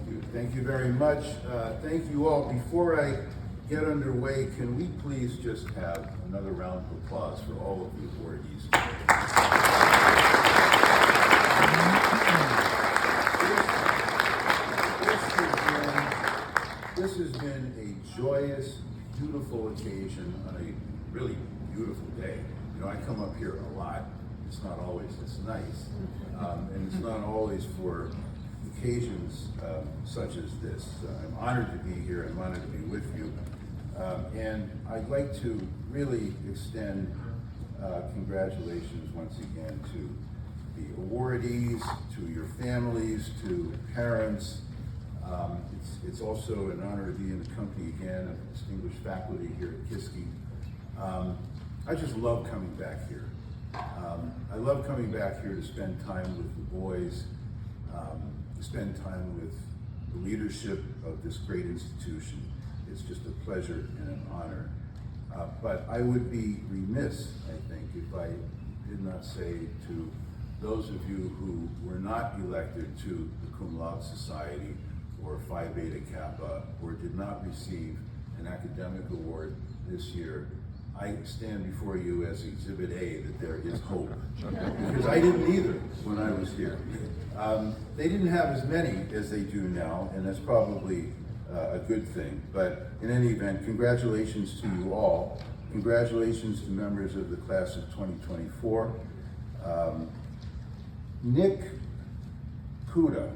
you. Thank you very much. Thank you all. Before I get underway, can we please just have another round of applause for all of the awardees? This has been a joyous, beautiful occasion on a really beautiful day. You know, I come up here a lot. It's not always this nice, and it's not always for occasions such as this. I'm honored to be here. I'm honored to be with you. And I'd like to really extend congratulations once again to the awardees, to your families, to parents. It's also an honor to be in the company again of distinguished faculty here at Kiski. I just love coming back here. I love coming back here to spend time with the boys, to spend time with the leadership of this great institution. It's just a pleasure and an honor. But I would be remiss, I think, if I did not say to those of you who were not elected to the Cum Laude Society or Phi Beta Kappa or did not receive an academic award this year, I stand before you as Exhibit A that there is hope. Because I didn't either when I was here. They didn't have as many as they do now, and that's probably a good thing. But in any event, congratulations to you all. Congratulations to members of the class of 2024. Nick Kuda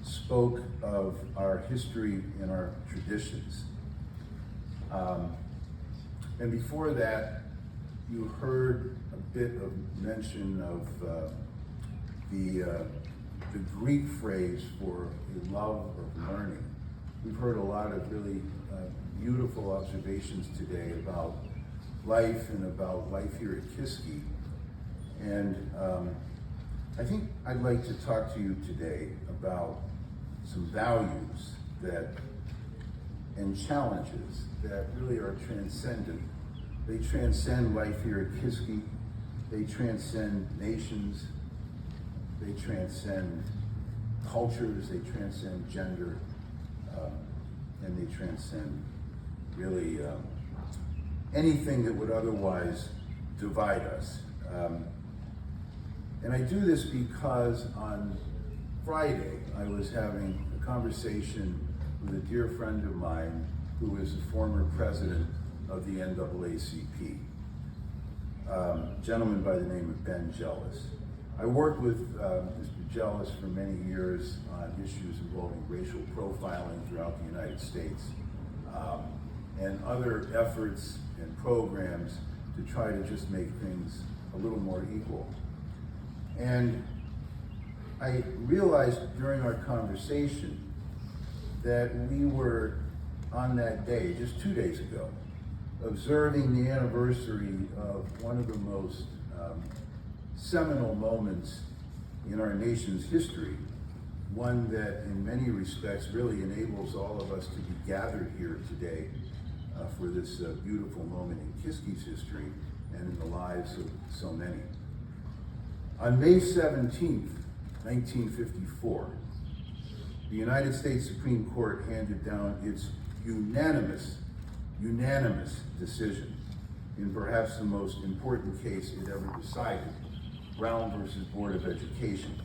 spoke of our history and our traditions. And before that, you heard a bit of mention of the Greek phrase for a love of learning. We've heard a lot of really beautiful observations today about life and about life here at Kiski. And I think I'd like to talk to you today about some values and challenges that really are transcendent. They transcend life here at Kiski. They transcend nations. They transcend cultures. They transcend gender. And they transcend really anything that would otherwise divide us. And I do this because on Friday, I was having a conversation with a dear friend of mine who is the former president of the NAACP, a gentleman by the name of Ben Jealous. I worked with Mr. Jealous for many years on issues involving racial profiling throughout the United States and other efforts and programs to try to just make things a little more equal. And I realized during our conversation that we were on that day, just 2 days ago, observing the anniversary of one of the most seminal moments in our nation's history, one that in many respects really enables all of us to be gathered here today for this beautiful moment in Kiski's history and in the lives of so many. On May 17th, 1954, the United States Supreme Court handed down its unanimous decision in perhaps the most important case it ever decided, Brown versus Board of Education,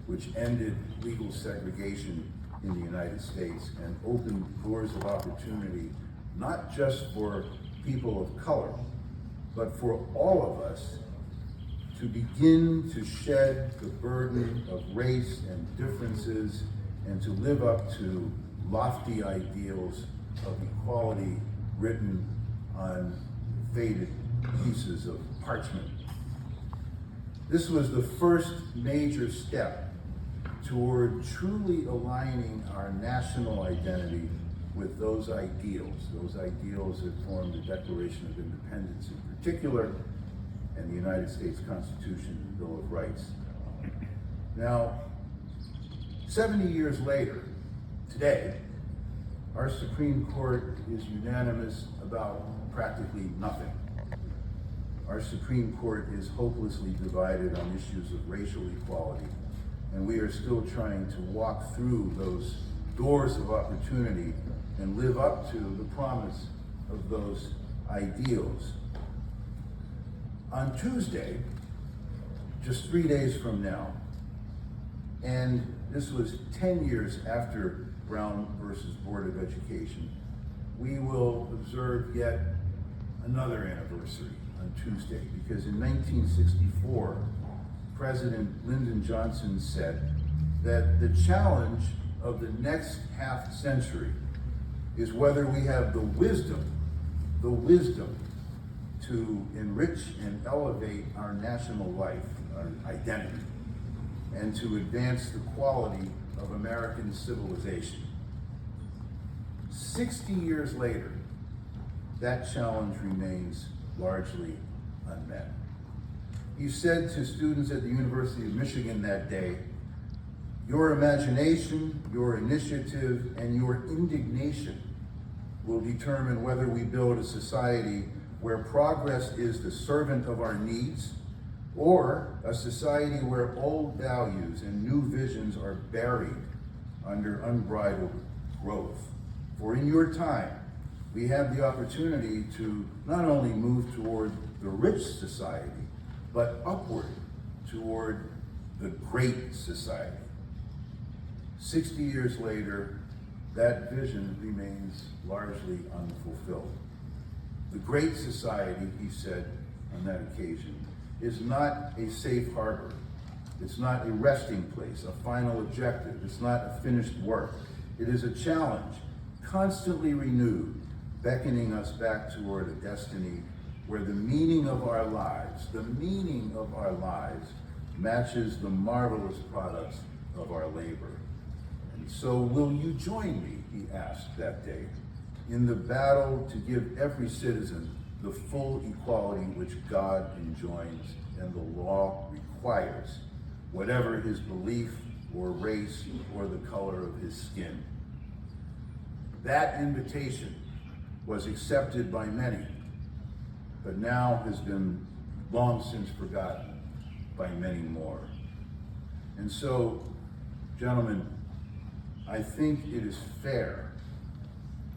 which ended legal segregation in the United States and opened doors of opportunity, not just for people of color, but for all of us to begin to shed the burden of race and differences and to live up to lofty ideals of equality written on faded pieces of parchment. This was the first major step toward truly aligning our national identity with those ideals that form the Declaration of Independence in particular, and the United States Constitution and Bill of Rights. Now, 70 years later, today, our Supreme Court is unanimous about practically nothing. Our Supreme Court is hopelessly divided on issues of racial equality, and we are still trying to walk through those doors of opportunity and live up to the promise of those ideals. On Tuesday, just 3 days from now, and this was 10 years after Brown versus Board of Education, we will observe yet another anniversary on Tuesday, because in 1964, President Lyndon Johnson said that the challenge of the next half century is whether we have the wisdom to enrich and elevate our national life, our identity, and to advance the quality of American civilization. 60 years later, that challenge remains largely unmet. He said to students at the University of Michigan that day, "Your imagination, your initiative, and your indignation will determine whether we build a society where progress is the servant of our needs, or a society where old values and new visions are buried under unbridled growth. For in your time, we have the opportunity to not only move toward the rich society, but upward toward the great society." 60 years later, that vision remains largely unfulfilled. The great society, he said on that occasion, is not a safe harbor. It's not a resting place, a final objective. It's not a finished work. It is a challenge, constantly renewed, beckoning us back toward a destiny where the meaning of our lives matches the marvelous products of our labor. And so will you join me, he asked that day, in the battle to give every citizen the full equality which God enjoins and the law requires, whatever his belief or race or the color of his skin. That invitation was accepted by many, but now has been long since forgotten by many more. And so, gentlemen, I think it is fair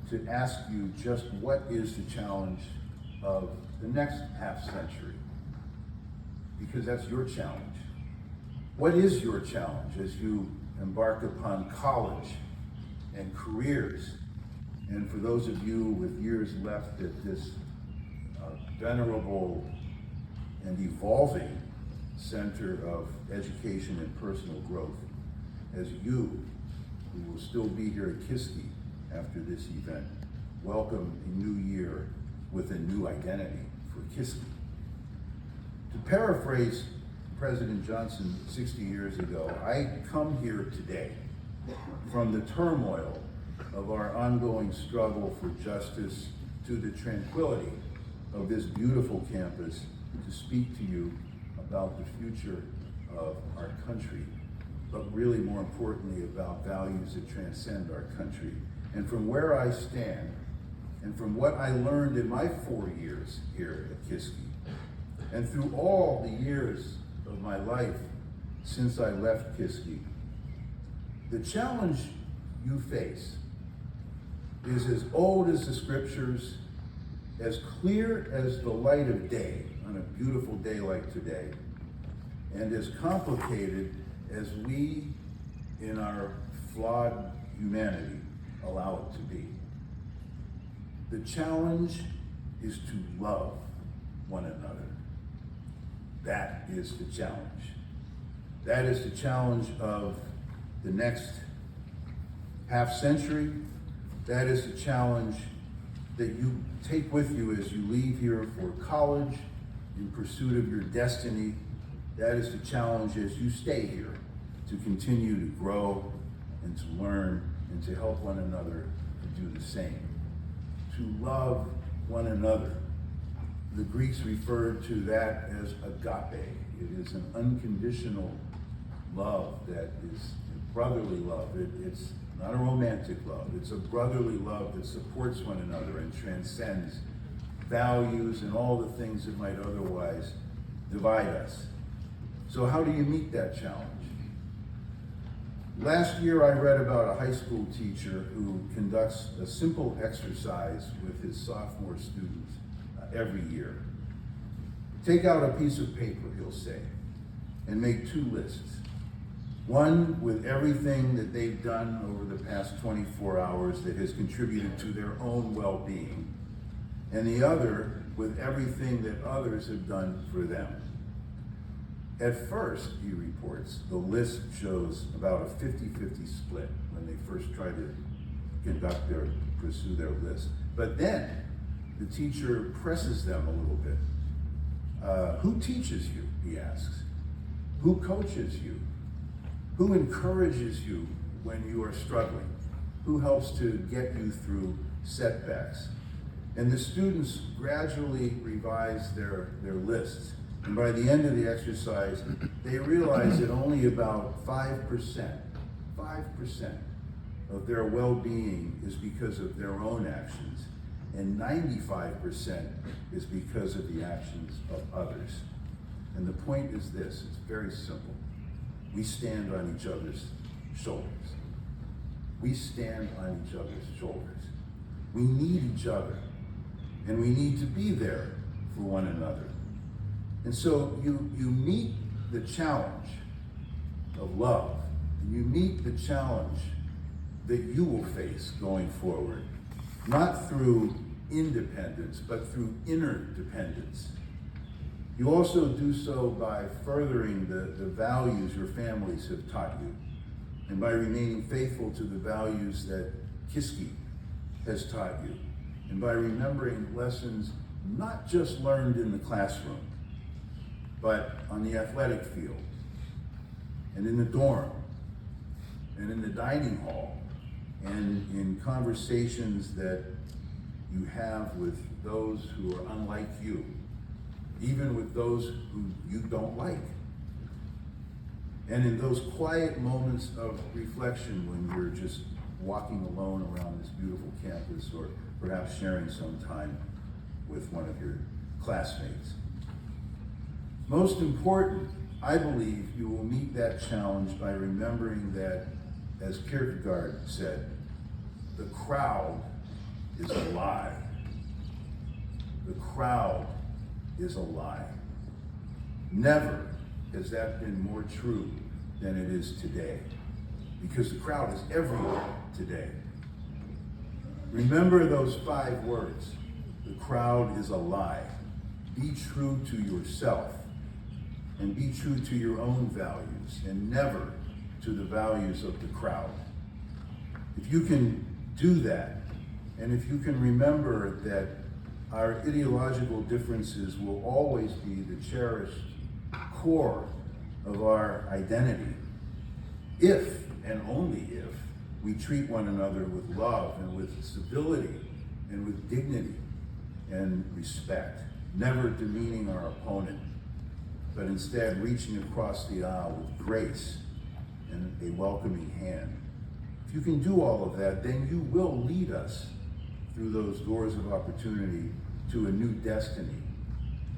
to ask you just what is the challenge of the next half century, because that's your challenge. What is your challenge as you embark upon college and careers? And for those of you with years left at this venerable and evolving center of education and personal growth, as you, who will still be here at Kiski after this event, welcome a new year with a new identity for Kiski. To paraphrase President Johnson 60 years ago, I come here today from the turmoil of our ongoing struggle for justice to the tranquility of this beautiful campus to speak to you about the future of our country, but really more importantly about values that transcend our country. And from where I stand, and from what I learned in my 4 years here at Kiski, and through all the years of my life since I left Kiski, the challenge you face is as old as the scriptures, as clear as the light of day on a beautiful day like today, and as complicated as we in our flawed humanity allow it to be. The challenge is to love one another. That is the challenge. That is the challenge of the next half century. That is the challenge that you take with you as you leave here for college in pursuit of your destiny. That is the challenge as you stay here to continue to grow and to learn and to help one another to do the same. To love one another. The Greeks referred to that as agape. It is an unconditional love that is brotherly love. It's not a romantic love. It's a brotherly love that supports one another and transcends values and all the things that might otherwise divide us. So how do you meet that challenge? Last year I read about a high school teacher who conducts a simple exercise with his sophomore students every year. Take out a piece of paper, he'll say, and make 2 lists. One with everything that they've done over the past 24 hours that has contributed to their own well-being, and the other with everything that others have done for them. At first, he reports, the list shows about a 50-50 split when they first try to pursue their list. But then, the teacher presses them a little bit. Who teaches you, he asks. Who coaches you? Who encourages you when you are struggling? Who helps to get you through setbacks? And the students gradually revise their lists. And by the end of the exercise, they realize that only about 5% of their well-being is because of their own actions, and 95% is because of the actions of others. And the point is this, it's very simple. We stand on each other's shoulders. We stand on each other's shoulders. We need each other, and we need to be there for one another. And so you meet the challenge of love, and you meet the challenge that you will face going forward, not through independence, but through interdependence. You also do so by furthering the values your families have taught you, and by remaining faithful to the values that Kiski has taught you, and by remembering lessons not just learned in the classroom, but on the athletic field, and in the dorm, and in the dining hall, and in conversations that you have with those who are unlike you, even with those who you don't like. And in those quiet moments of reflection when you're just walking alone around this beautiful campus, or perhaps sharing some time with one of your classmates. Most important, I believe you will meet that challenge by remembering that, as Kierkegaard said, the crowd is a lie. The crowd is a lie. Never has that been more true than it is today, because the crowd is everywhere today. Remember those 5 words. The crowd is a lie. Be true to yourself, and be true to your own values, and never to the values of the crowd. If you can do that, and if you can remember that our ideological differences will always be the cherished core of our identity, if and only if we treat one another with love and with civility and with dignity and respect, never demeaning our opponent, but instead reaching across the aisle with grace and a welcoming hand. If you can do all of that, then you will lead us through those doors of opportunity to a new destiny,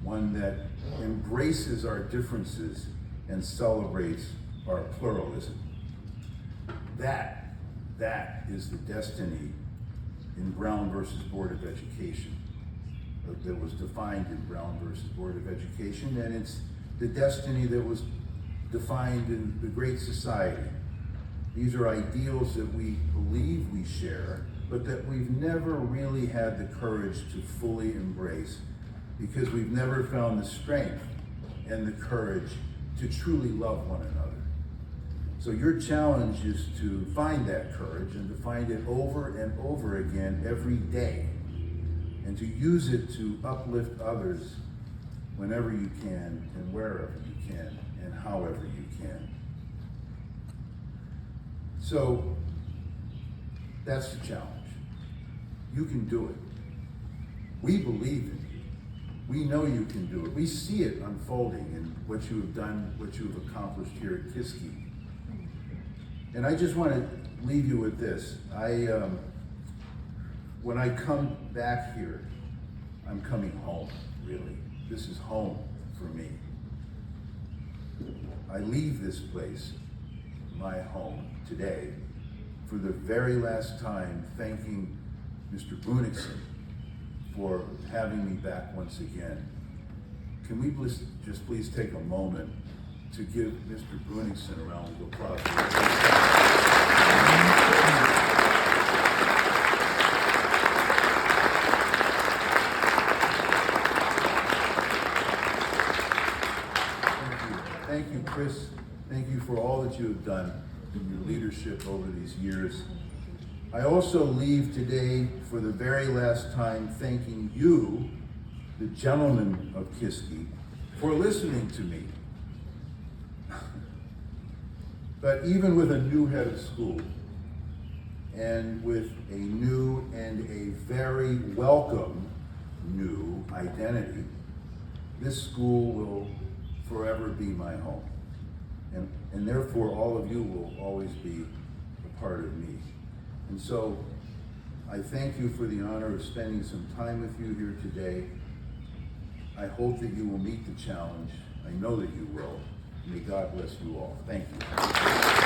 one that embraces our differences and celebrates our pluralism. That is the destiny in Brown versus Board of Education, that was defined in Brown versus Board of Education, and it's the destiny that was defined in the Great Society. These are ideals that we believe we share, but that we've never really had the courage to fully embrace, because we've never found the strength and the courage to truly love one another. So your challenge is to find that courage and to find it over and over again every day, and to use it to uplift others whenever you can and wherever you can and however you can. So that's the challenge. You can do it. We believe in you. We know you can do it. We see it unfolding in what you have done, what you have accomplished here at Kiski. And I just want to leave you with this. When I come back here, I'm coming home, really. This is home for me. I leave this place my home today for the very last time, thanking Mr. Bunigson for having me back once again. Can we just please take a moment to give Mr. Bunigson a round of applause? Thank you, Chris. Thank you for all that you have done in your leadership over these years. I also leave today for the very last time thanking you, the gentlemen of Kiski, for listening to me. But even with a new head of school, and with a new and a very welcome new identity, this school will forever be my home. And therefore, all of you will always be a part of me. And so, I thank you for the honor of spending some time with you here today. I hope that you will meet the challenge. I know that you will. May God bless you all. Thank you.